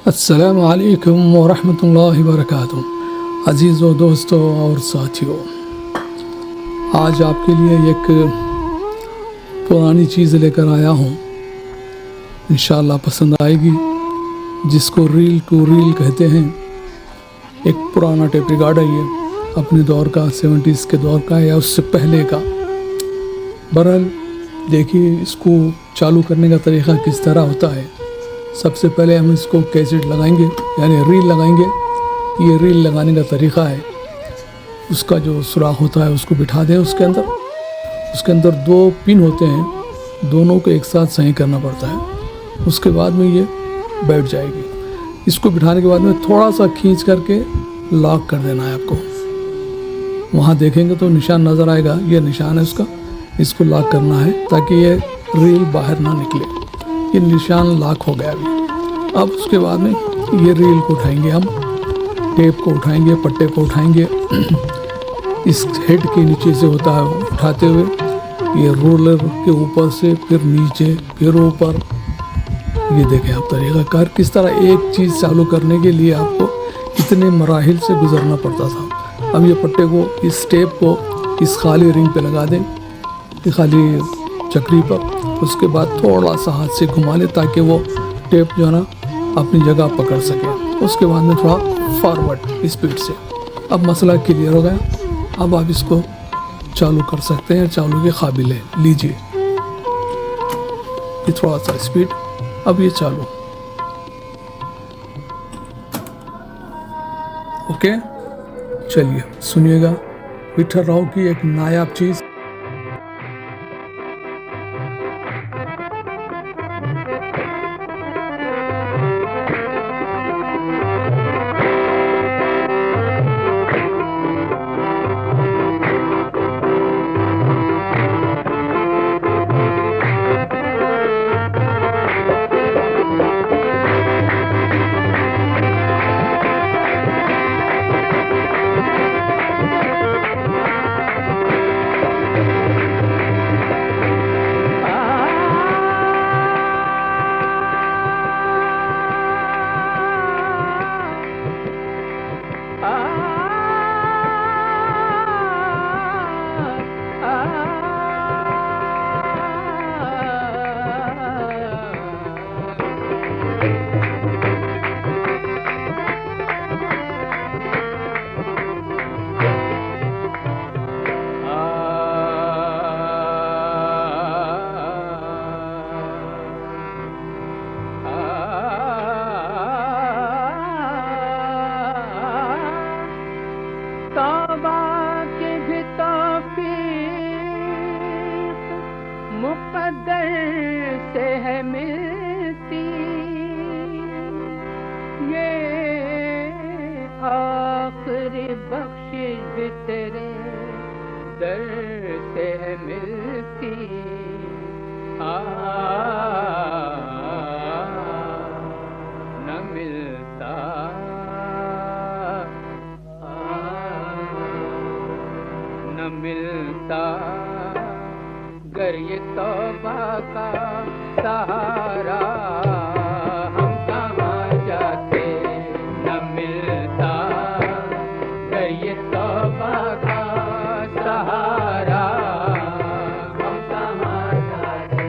अस्सलामु अलैकुम व रहमतुल्लाहि व बरकातुहू। अज़ीज़ों, दोस्तों और साथियों, आज आपके लिए एक पुरानी चीज़ लेकर आया हूँ। इंशाअल्लाह पसंद आएगी। जिसको रील टू रील कहते हैं। एक पुराना टेप रिकॉर्ड है ये, अपने दौर का, 70s के दौर का या उससे पहले का। बहरहाल देखिए, इसको चालू करने का तरीक़ा किस तरह होता है। सबसे पहले हम इसको कैसेट लगाएंगे, यानी रील लगाएंगे। ये रील लगाने का तरीक़ा है, उसका जो सुराख होता है उसको बिठा दें उसके अंदर 2 पिन होते हैं, दोनों को एक साथ सही करना पड़ता है। उसके बाद में ये बैठ जाएगी। इसको बिठाने के बाद में थोड़ा सा खींच करके लॉक कर देना है आपको। वहाँ देखेंगे तो निशान नज़र आएगा, ये निशान है उसका। इसको लॉक करना है ताकि ये रील बाहर ना निकले। ये निशान लॉक हो गया अभी। अब उसके बाद में ये रील को उठाएंगे, हम टेप को उठाएंगे, पट्टे को उठाएंगे। इस हेड के नीचे से होता है, उठाते हुए ये रोलर के ऊपर से फिर नीचे फिर ऊपर। ये देखें आप तरीक़ाकार किस तरह एक चीज़ चालू करने के लिए आपको इतने मराहिल से गुजरना पड़ता था। अब ये पट्टे को, इस टेप को इस खाली रिंग पे लगा दें, खाली चक्री पर। उसके बाद थोड़ा सा हाथ से घुमा ले ताकि वो टेप जो है ना अपनी जगह पकड़ सके। उसके बाद में थोड़ा फॉरवर्ड स्पीड से। अब मसला क्लियर हो गया। अब आप इसको चालू कर सकते हैं, चालू के काबिल है। लीजिए, ये थोड़ा सा स्पीड, अब ये चालू। ओके, चलिए सुनिएगा विठल राव की एक नायाब चीज़। मुक़द्दर से है मिलती ये आखिरी बख्शिश भी तेरे दर से है मिलती। न मिलता न मिलता गर ये तौबा का सहारा, हम कहाँ जाते। न मिलता गर ये तौबा का सहारा, हम कहाँ जाते।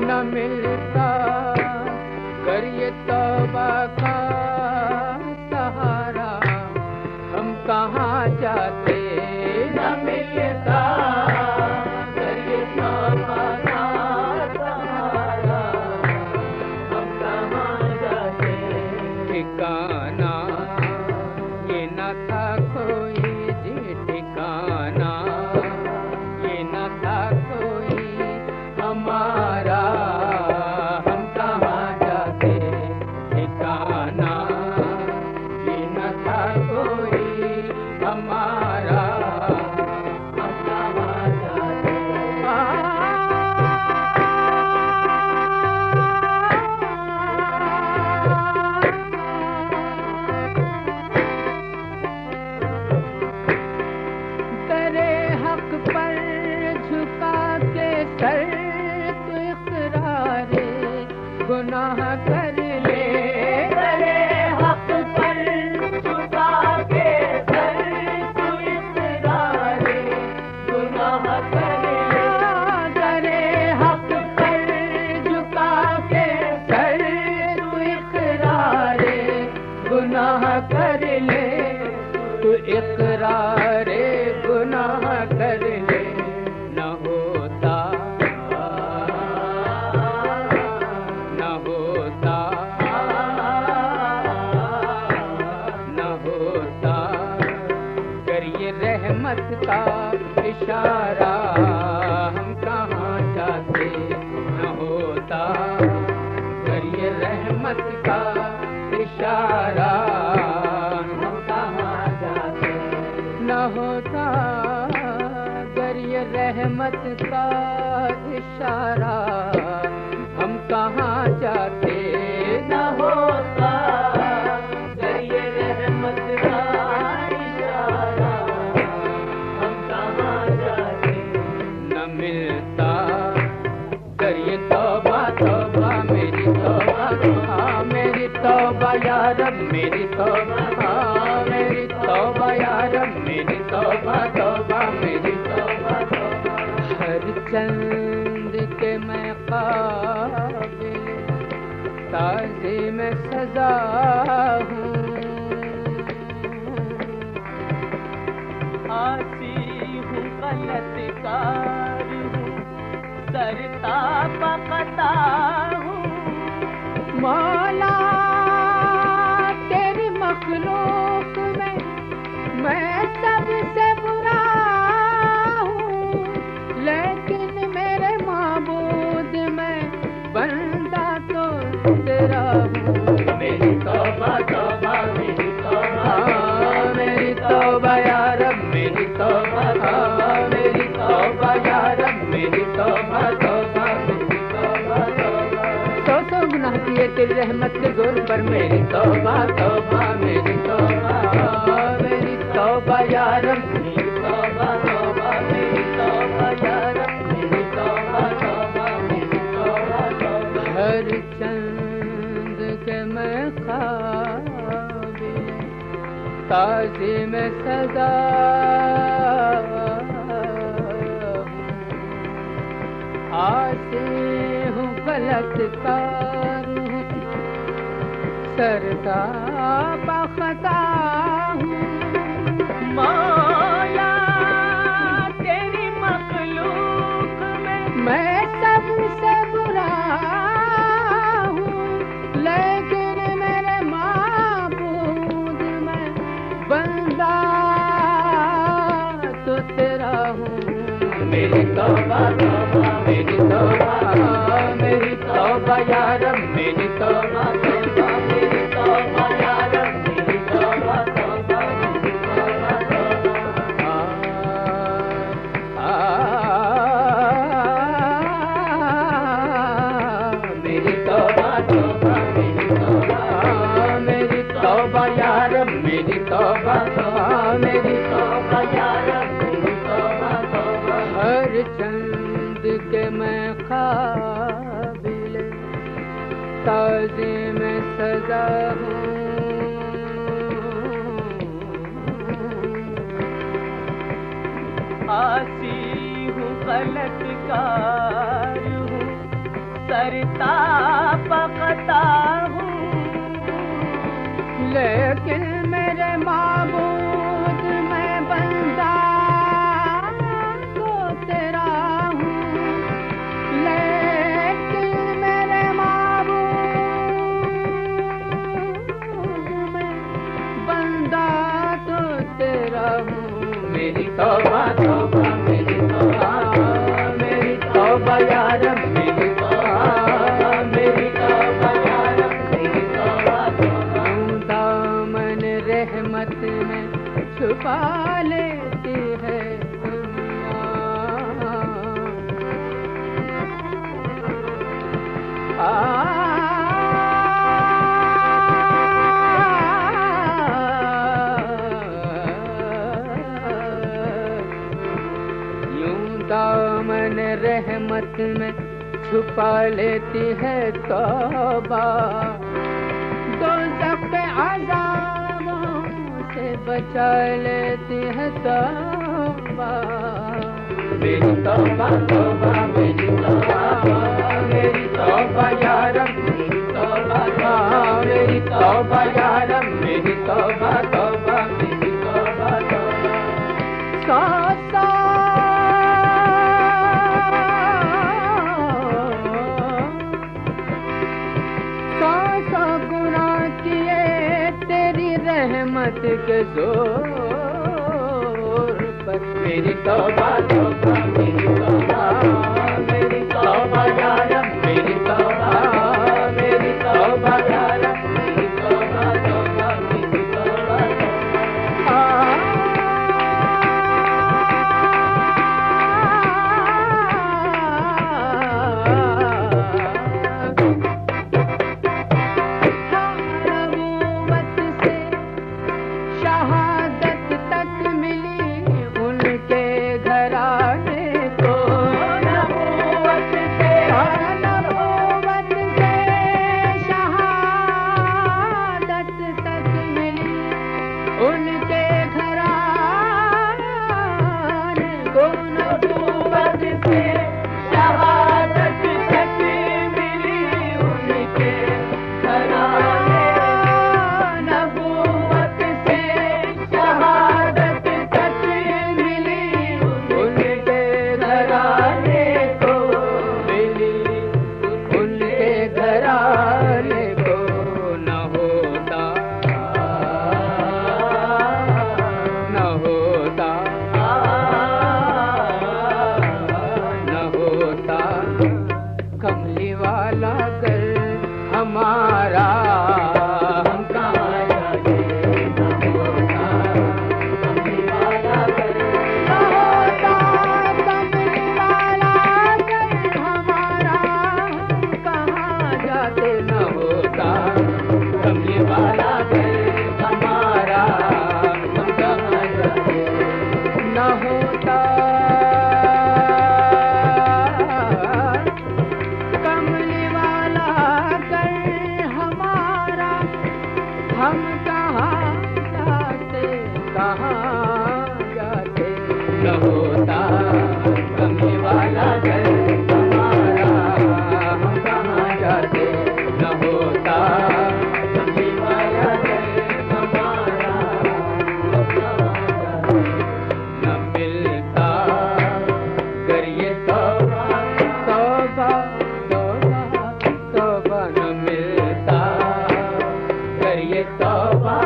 न मिलता गर ये तौबा का सहारा, हम कहाँ जाते। न मिलता ठिकाना ये न था कोई जी, ठिकाना ये न था कोई हमारा, हम कहाँ जाते। ठिकाना ये न था कोई हमारा, हम कहाँ जाते। गुनाह कर ले, करे गुनाह कर ले, तू इकरार गुनाह कर ले, न होता न होता न होता, कर ये रहमत का इशारा हम कहाँ जाते, न होता कर ये रहमत का इशारा हम कहाँ जाते, न होता अगर ये रहमत का इशारा हम कहाँ जाते, न होता अगर ये रहमत का इशारा हम कहाँ जाते, न मिलता अगर ये तौबा तौबा मेरी तौबा मेरी तौबा या रब मेरी तौबा मेरी तौबा या रब मेरी तौबा तौबा मेरी तौबा हर चंद के मैं काबिल ताज़ी में सजा हूँ, आसी हूँ गलतकार हूँ सरता पकता हूँ, मौला तेरी मखलूक में मैं सबसे बुरा हूँ, लेकिन मेरे माबूद में बंदा तो तेरा हूँ, मेरी तौबा तौबा मेरी तौबा मेरी तौबा या रब मेरी तौबा मेरी तौबा या रब मेरी तौबा तौबा मेरी तौबा तौबा सौ गुनाह किए तेरी रहमत के जोर पर, मेरी तौबा तौबा मेरी तौबा मेरी तौबा या रब मेरी तौबा तौबा मेरी तौबा या रब मेरी तौबा तौबा मेरी तौबा तौबा हर चंद के मैं ख्वाबिल ताज़ी में सजा आसी हूँ गलतकार हूँ सरता बखता हूँ, मौला तेरी मखलूक में मैं सबसे बुरा हूँ, लेकिन मेरे माबूद में बंदा तो तेरा हूँ, मेरी तौबा तौबा मेरी तौबा मेरी तौबा या रब मेरी तौबा तौबा मेरी तौबा या रब मेरी तौबा तौबा मेरी तौबा तौबा मेरी तौबा तौबा मेरी तौबा मेरी तौबा या रब मेरी तौबा तौबा मेरी तौबा या रब मेरी तौबा तौबा हर चंद के मैं काबिल ताज़ी में सजा हूँ, आसी हूँ गलतकार हूँ सरता पकता हूँ, लेकिन मेरे माबूद में बंदा तो तेरा हूँ, लेकिन मेरे माबूद में बंदा तो तेरा हूँ, मेरी तौबा तौबा मेरी तौबा मेरी तौबा या रब मेरी तौबा मेरी तौबा या रब मेरी तौबा तौबा दामन रहमत में छुपा लेती है दुनिया, दामन रहमत में छुपा लेती है तौबा, दोज़ख के अज़ाबों से बचा लेती है तौबा, मेरी तौबा तौबा मेरी तौबा मेरी तौबा या रब मेरी तौबा मेरी तौबा या रब मेरी तौबा तौबा मेरी तौबा तौबा। सौ सौ गुनाह किए तेरी रहमत के जोर पर। मेरी तौबा तौबा मेरी तौबा मेरी तौबा या रब मेरी तौबा मेरी तौबा या रब मेरी तौबा तौबा मेरी तौबा नबूवत से शहादत तक मिली उनके घराने को। नबूवत से शहादत तक मिली उनके घराने को। नबूवत से शहादत तक मिली उनके घराने। नबूवत से शहादत तक मिली उनके घराने को। मिली उनके घराने को। न होता न होता न होता कमली वाला कर हमारा हम कहाँ जाते। न होता कमली वाला कर न होता कमली वाला कर हमारा हम कहाँ जाते। न होता कमली वाला कर हमारा हम कहाँ जाते। न होता कमली वाला कर हमारा हम कहाँ जाते कहाँ जाते। न होता कमली वाला कर हमारा हम कहाँ जाते। न होता कमली वाला कर हमारा हम कहाँ जाते। न मिलता कर ये तौबा तौबा तौबा तौबा। न मिलता कर ये तौबा